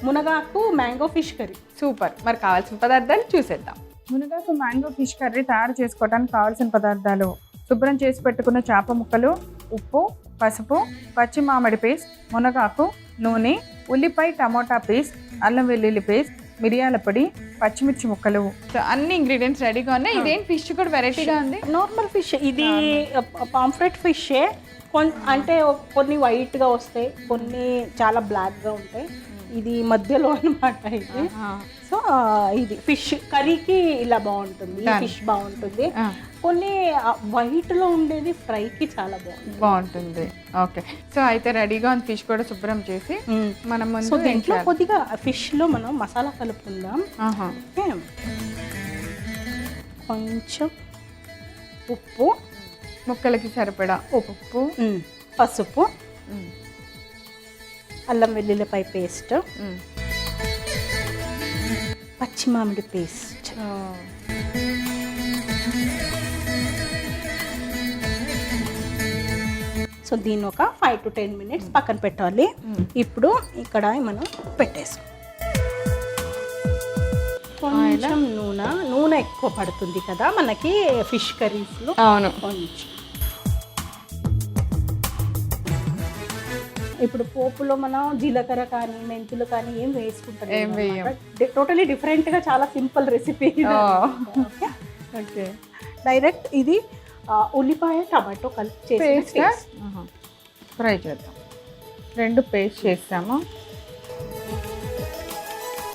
మునగాకు mango fish curry. Super. మరి కావాల్సిన పదార్థాలు చూసేద్దాం. మునగాకు మ్యాంగో ఫిష్ కర్రీ తయారు చేసుకోవడానికి కావాల్సిన పదార్థాలు: శుభ్రం చేసి పెట్టుకున్న చేప ముక్కలు, ఉప్పు, పసుపు, పచ్చి మామిడి పేస్ట్, మునగాకు, నూనె, ఉల్లిపాయ టమోటా పేస్ట్, అల్లం వెల్లుల్లి పేస్ట్, మిరియాల పొడి, పచ్చిమిర్చి ముక్కలు. సో అన్ని ఇంగ్రీడియంట్స్ రెడీగా ఉన్నాయి. ఇదేం ఫిష్ కూడా వెరైటీగా ఉంది. నార్మల్ ఫిష్ ఇది, పాంఫ్రెట్ ఫిషే. అంటే కొన్ని వైట్గా వస్తాయి, కొన్ని చాలా బ్లాక్గా ఉంటాయి. ఇది మధ్యలో అన్నమాట ఇది. సో ఇది ఫిష్ కర్రీకి ఇలా బాగుంటుంది, ఫిష్ బాగుంటుంది. కొన్ని వైట్లో ఉండేది ఫ్రైకి చాలా బాగుంటుంది. ఓకే, సో అయితే రెడీగా ఉంది. ఫిష్ కూడా శుభ్రం చేసి మనం ముందు దీంట్లో కొద్దిగా ఫిష్లో మనం మసాలా కలుపుకుందాం. ఓకే, కొంచెం ఉప్పు, ముక్కలకి సరిపడా ఉప్పు, పసుపు, అల్లం వెల్లుల్లిపాయ పేస్ట్, పచ్చి మామిడి పేస్ట్. సో దీన్ని ఒక 5 to 10 minutes పక్కన పెట్టాలి. ఇప్పుడు ఇక్కడ మనం పెట్టేసాం. కొంచెం నూనె ఎక్కువ పడుతుంది కదా మనకి ఫిష్ కర్రీస్లో. అవును, కొంచెం. ఇప్పుడు పోపులో మనం జీలకర్ర కానీ మెంతులు కానీ ఏం వేసుకుంటాం. టోటలీ డిఫరెంట్గా, చాలా సింపుల్ రెసిపీ. ఓకే, డైరెక్ట్ ఇది ఉల్లిపాయ టమాటో కలిపి ఫ్రై చేద్దాం. 2 పేస్ట్ చేస్తాము.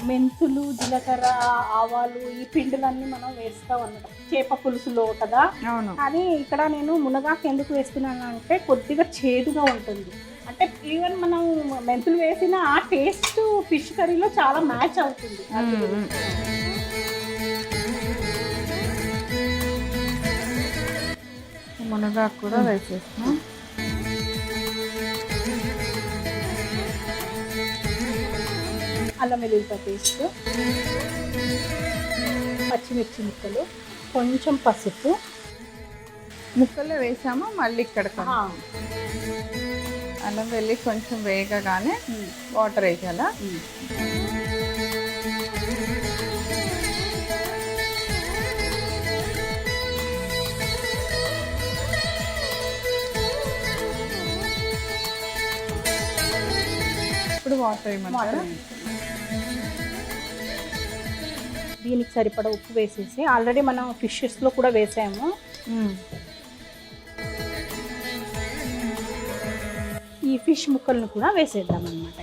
మెంతులు, జీలకర్ర, ఆవాలు, ఈ పిండిలన్నీ మనం వేస్తాం అన్నమాట చేప పులుసులో కదా. అవును, కానీ ఇక్కడ నేను మునగాకు ఎందుకు వేస్తున్నాను అంటే కొద్దిగా చేదుగా ఉంటుంది. అంటే ఈవెన్ మనం మెంతులు వేసిన ఆ టేస్ట్ ఫిష్ కర్రీలో చాలా మ్యాచ్ అవుతుంది. మునగాకు కూడా వేసేస్తాం. అల్లం వెల్లుల్లిపాయ పేస్ట్, పచ్చిమిర్చి ముక్కలు, కొంచెం పసుపు. ముక్కల్లో వేసాము. మళ్ళీ ఇక్కడ అల్లం వెల్లి కొంచెం వేగగానే వాటర్ వేయాలా. ఇప్పుడు వాటర్ వేయమంటారా? దీనికి సరిపడా ఉప్పు వేసేసి, ఆల్రెడీ మనం ఫిషెస్లో కూడా వేసాము. ఈ ఫిష్ ముక్కలను కూడా వేసేద్దాం అన్నమాట.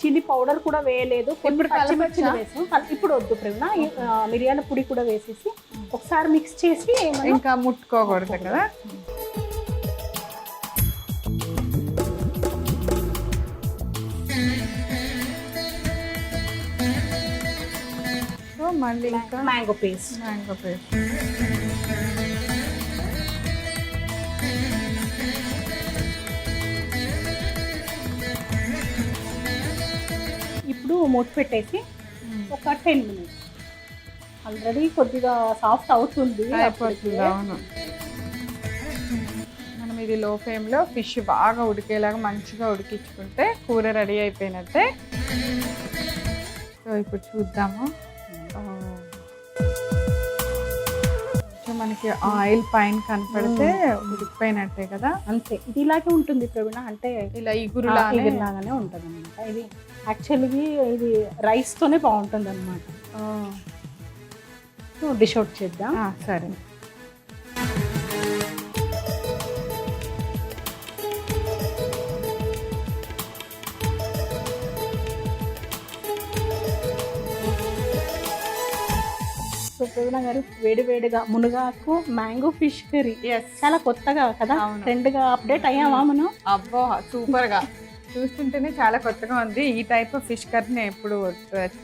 చిల్లీ పౌడర్ కూడా వేయలేదు, పచ్చిమిర్చి వేసాం. ఇప్పుడు వద్దు ప్రేమ, మిరియాల పొడి కూడా వేసేసి ఒకసారి మిక్స్ చేసి ఇంకా ముట్టుకోకూడదు కదా. మళ్ళీ ఇంకా మ్యాంగో పేస్ట్. ఇప్పుడు మూత పెట్టేసి ఒక 10 minutes. ఆల్రెడీ కొద్దిగా సాఫ్ట్ అవుతుంది. అవును, మనం ఇది లో ఫ్లేమ్లో ఫిష్ బాగా ఉడికేలాగా మంచిగా ఉడికించుకుంటే కూర రెడీ అయిపోయినట్టే. సో ఇప్పుడు చూద్దాము. మనకి ఆయిల్ పైన కనపడితే ఉడికిపోయినట్టే కదా. అంతే, ఇది ఇలాగే ఉంటుంది ప్రవీణ. అంటే ఇలా ఇగురులాగానే ఉంటుంది అనమాట. ఇది యాక్చువల్లీ ఇది రైస్తోనే బాగుంటుంది అనమాట. డిష్ అవుట్ చేద్దాం. సరే. సో ప్రవీణ గారు, వేడివేడిగా మునగాకు మ్యాంగో ఫిష్ కర్రీ చాలా కొత్తగా కదా, ట్రెండ్గా అప్డేట్ అయ్యామా మనం? అబ్బో, సూపర్గా. చూస్తుంటేనే చాలా కొత్తగా ఉంది. ఈ టైప్ ఆఫ్ ఫిష్ కర్రీని ఎప్పుడు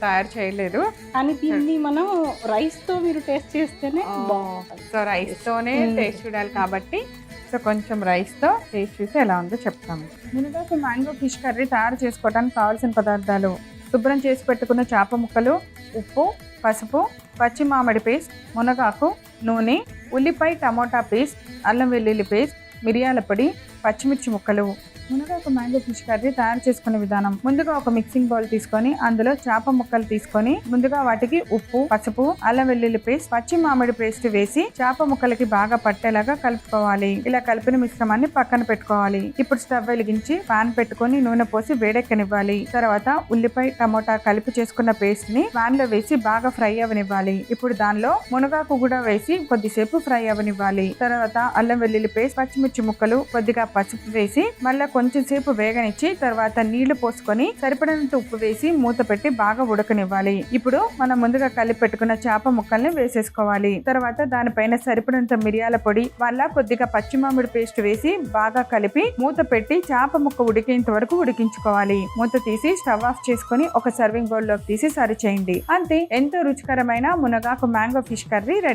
తయారు చేయలేదు. కానీ దీన్ని మనం రైస్తో మీరు టేస్ట్ చేస్తేనే బాగుంటుంది. సో రైస్తోనే టేస్ట్ చూడాలి కాబట్టి సో కొంచెం రైస్తో టేస్ట్ చూసి ఎలా ఉందో చెప్తాము. మునగాకు మ్యాంగో ఫిష్ కర్రీ తయారు చేసుకోవడానికి కావాల్సిన పదార్థాలు: శుభ్రం చేసి పెట్టుకున్న చేప ముక్కలు, ఉప్పు, పసుపు, పచ్చి మామిడి పేస్ట్, మునగాకు, నూనె, ఉల్లిపాయ టమోటా పేస్ట్, అల్లం వెల్లుల్లి పేస్ట్, మిరియాల పొడి, పచ్చిమిర్చి ముక్కలు. మునగాకు మ్యాంగో ఫిష్ కర్రీ తయారు చేసుకునే విధానం. ముందుగా ఒక మిక్సింగ్ బౌల్ తీసుకొని అందులో చేప ముక్కలు తీసుకొని ముందుగా వాటికి ఉప్పు, పసుపు, అల్లం వెల్లుల్లి పేస్ట్, పచ్చి మామిడి పేస్ట్ వేసి చేప ముక్కలకి బాగా పట్టేలాగా కలుపుకోవాలి. ఇలా కలిపిన మిశ్రమాన్ని పక్కన పెట్టుకోవాలి. ఇప్పుడు స్టవ్ వెలిగించి పాన్ పెట్టుకొని నూనె పోసి వేడెక్కనివ్వాలి. తర్వాత ఉల్లిపాయ టమోటా కలిపి చేసుకున్న పేస్ట్ ని పాన్ లో వేసి బాగా ఫ్రై అవనివ్వాలి. ఇప్పుడు దానిలో మునగాకు కూడా వేసి కొద్దిసేపు ఫ్రై అవనివ్వాలి. తర్వాత అల్లం వెల్లుల్లి పేస్ట్, పచ్చిమిర్చి ముక్కలు, కొద్దిగా పసుపు వేసి మళ్ళీ కొంచెం సేపు వేగనిచ్చి తర్వాత నీళ్లు పోసుకొని సరిపడినంత ఉప్పు వేసి మూత పెట్టి బాగా ఉడకనివ్వాలి. ఇప్పుడు మనం ముందుగా కలిపి పెట్టుకున్న చేప ముక్కల్ని వేసేసుకోవాలి. తర్వాత దానిపైన సరిపడినంత మిరియాల పొడి వల్ల కొద్దిగా పచ్చి మామిడి పేస్ట్ వేసి బాగా కలిపి మూత పెట్టి చేప ముక్క ఉడికేంత వరకు ఉడికించుకోవాలి. మూత తీసి స్టవ్ ఆఫ్ చేసుకుని ఒక సర్వింగ్ బౌల్ లోకి తీసి సర్వ్ చేయండి. అంతే, ఎంతో రుచికరమైన మునగాకు మ్యాంగో ఫిష్ కర్రీ రెడీ.